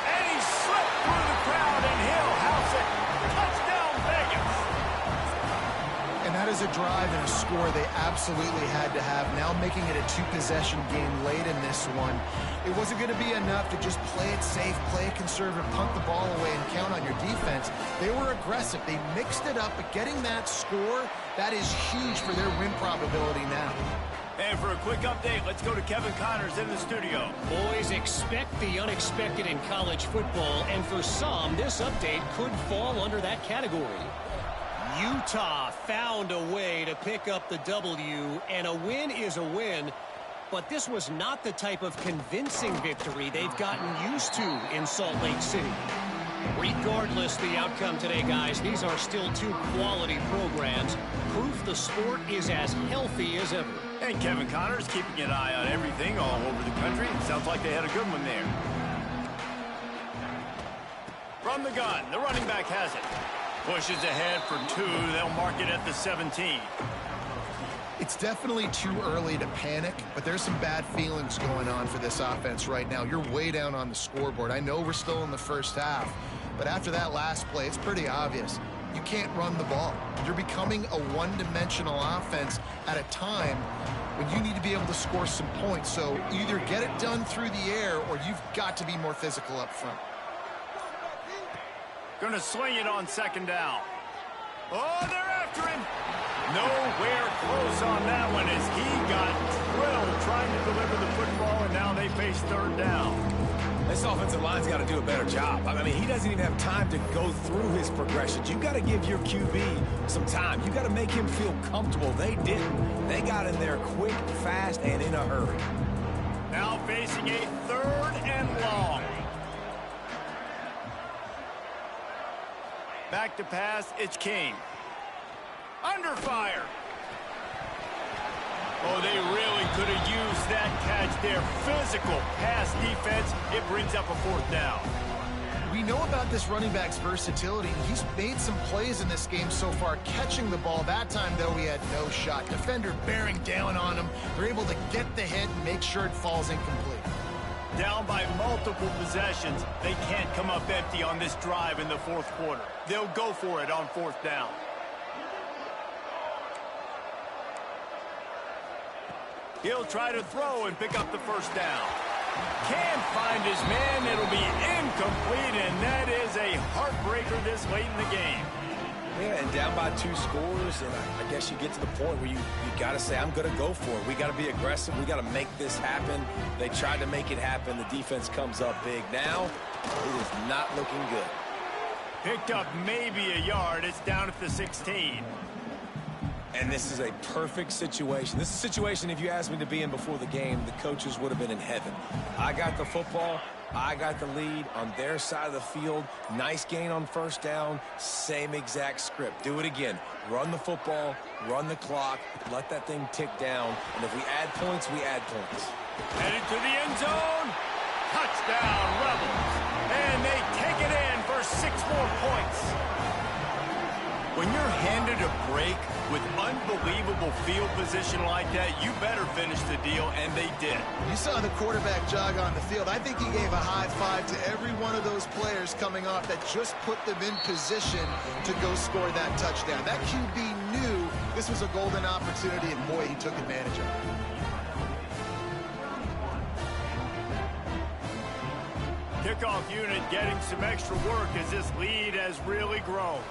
And he slipped through the crowd, and he'll house it. Touchdown, Vegas. And that is a drive and a score they absolutely had to have. Now making it a 2-possession game late in this one. It wasn't going to be enough to just play it safe, play it conservative, punt the ball away, and count on your defense. They were aggressive. They mixed it up, but getting that score, that is huge for their win probability now. And for a quick update, let's go to Kevin Connors in the studio. Boys, expect the unexpected in college football, and for some, this update could fall under that category. Utah found a way to pick up the W, and a win is a win, but this was not the type of convincing victory they've gotten used to in Salt Lake City. Regardless the outcome today, guys, these are still 2 quality programs. Proof the sport is as healthy as ever. And Kevin Connors keeping an eye on everything all over the country. Sounds like they had a good one there. From the gun, the running back has it. Pushes ahead for 2. They'll mark it at the 17. It's definitely too early to panic, but there's some bad feelings going on for this offense right now. You're way down on the scoreboard. I know we're still in the first half, but after that last play, it's pretty obvious. You can't run the ball. You're becoming a one-dimensional offense at a time when you need to be able to score some points. So either get it done through the air or you've got to be more physical up front. Gonna swing it on 2nd down. Oh, they're after him. Nowhere close on that one as he got drilled trying to deliver the football, and now they face 3rd down. This offensive line's got to do a better job. I mean, he doesn't even have time to go through his progressions. You've got to give your QB some time. You've got to make him feel comfortable. They didn't. They got in there quick, fast, and in a hurry. Now facing a 3rd and long. Back to pass, it's King. Under fire. Oh, they really could have used that catch there. Physical pass defense. It brings up a 4th down. We know about this running back's versatility. He's made some plays in this game so far, catching the ball. That time, though, he had no shot. Defender bearing down on him. They're able to get the hit and make sure it falls incomplete. Down by multiple possessions, they can't come up empty on this drive in the 4th quarter. They'll go for it on 4th down. He'll try to throw and pick up the first down. Can't find his man. It'll be incomplete, and that is a heartbreaker this late in the game. Yeah, and down by 2 scores, and I guess you get to the point where you got to say, I'm going to go for it. We got to be aggressive. We got to make this happen. They tried to make it happen. The defense comes up big. Now, it is not looking good. Picked up maybe a yard. It's down at the 16. And this is a perfect situation. This is a situation, if you asked me to be in before the game, the coaches would have been in heaven. I got the football. I got the lead on their side of the field. Nice gain on first down. Same exact script. Do it again. Run the football, run the clock, let that thing tick down. And if we add points, we add points. Headed to the end zone. Touchdown, Rebels. And they take it in for 6 more points. When you're handed a break with unbelievable field position like that, you better finish the deal, and they did. You saw the quarterback jog on the field. I think he gave a high five to every one of those players coming off that just put them in position to go score that touchdown. That QB knew this was a golden opportunity, and boy, he took advantage of it. Kickoff unit getting some extra work as this lead has really grown.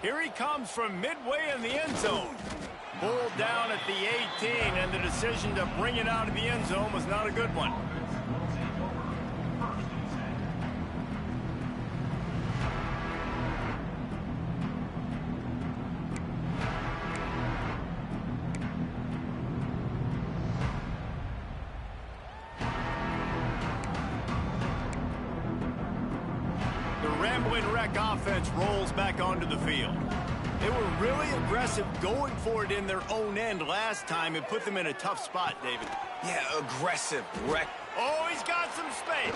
Here he comes from midway in the end zone. Pulled down at the 18, and the decision to bring it out of the end zone was not a good one. Offense rolls back onto the field. They were really aggressive going for it in their own end last time and put them in a tough spot, David. Yeah, aggressive. Oh, he's got some space.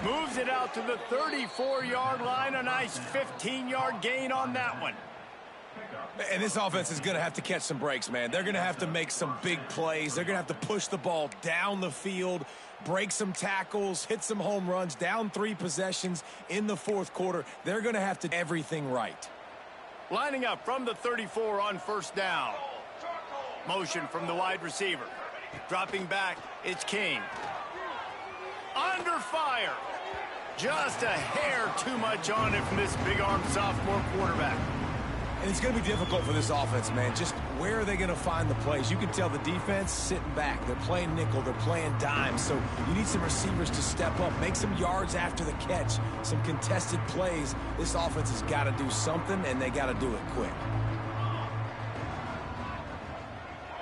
Moves it out to the 34-yard line. A nice 15-yard gain on that one. And this offense is going to have to catch some breaks, man. They're going to have to make some big plays. They're going to have to push the ball down the field, break some tackles, hit some home runs, down 3 possessions in the 4th quarter. They're going to have to do everything right. Lining up from the 34 on first down. Motion from the wide receiver. Dropping back, it's King. Under fire. Just a hair too much on it from this big-armed sophomore quarterback. And it's going to be difficult for this offense, man. Just where are they going to find the plays? You can tell the defense sitting back. They're playing nickel. They're playing dime. So you need some receivers to step up, make some yards after the catch, some contested plays. This offense has got to do something, and they got to do it quick.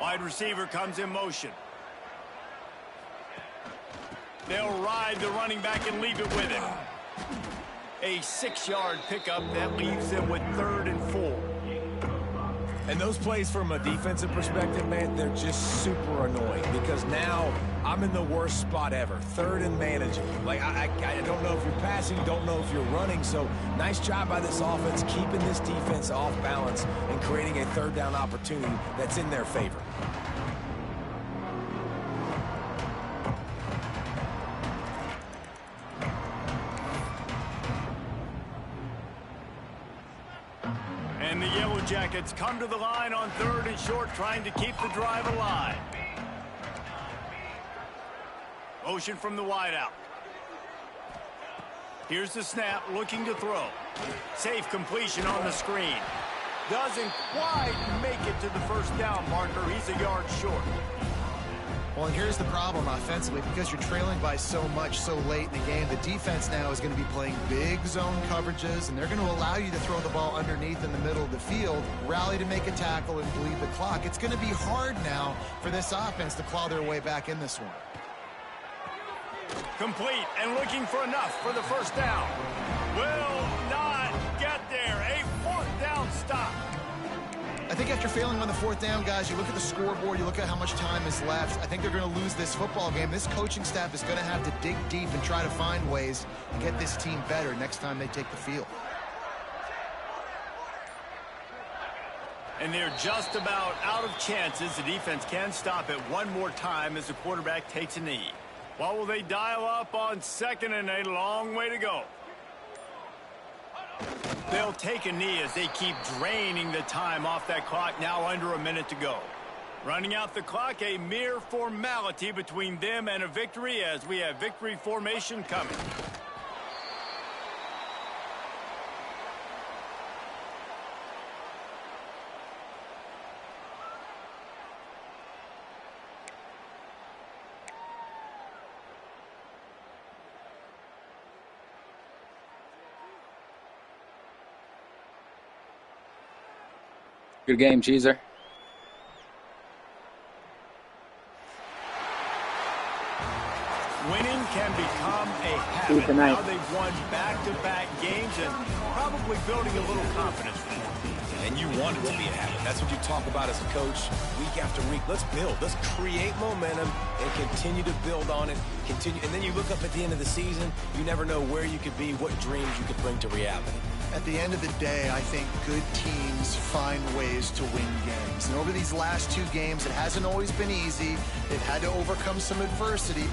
Wide receiver comes in motion. They'll ride the running back and leave it with him. A 6-yard pickup that leaves them with 3rd and 4. And those plays from a defensive perspective, man, they're just super annoying because now I'm in the worst spot ever. 3rd and manageable. Like, I don't know if you're passing, don't know if you're running. So nice job by this offense keeping this defense off balance and creating a 3rd down opportunity that's in their favor. And the Yellow Jackets come to the line on 3rd and short, trying to keep the drive alive. Motion from the wideout. Here's the snap, looking to throw. Safe completion on the screen. Doesn't quite make it to the first down marker. He's a yard short. Well, and here's the problem offensively. Because you're trailing by so much so late in the game, the defense now is going to be playing big zone coverages, and they're going to allow you to throw the ball underneath in the middle of the field, rally to make a tackle, and bleed the clock. It's going to be hard now for this offense to claw their way back in this one. Complete and looking for enough for the first down. Will not get there. A 4th down stop. I think after failing on the 4th down, guys, you look at the scoreboard, you look at how much time is left. I think they're going to lose this football game. This coaching staff is going to have to dig deep and try to find ways to get this team better next time they take the field. And they're just about out of chances. The defense can stop it one more time as the quarterback takes a knee. What will they dial up on 2nd and a long way to go? They'll take a knee as they keep draining the time off that clock, now under a minute to go. Running out the clock, a mere formality between them and a victory as we have victory formation coming. Good game, Cheeser. Winning can become a habit. Now they've won back-to-back games and probably building a little confidence for them. And you want it to be a habit. That's what you talk about as a coach week after week. Let's build. Let's create momentum and continue to build on it. Continue, and then you look up at the end of the season, you never know where you could be, what dreams you could bring to reality. At the end of the day, I think good teams find ways to win games. And over these last two games, it hasn't always been easy. They've had to overcome some adversity.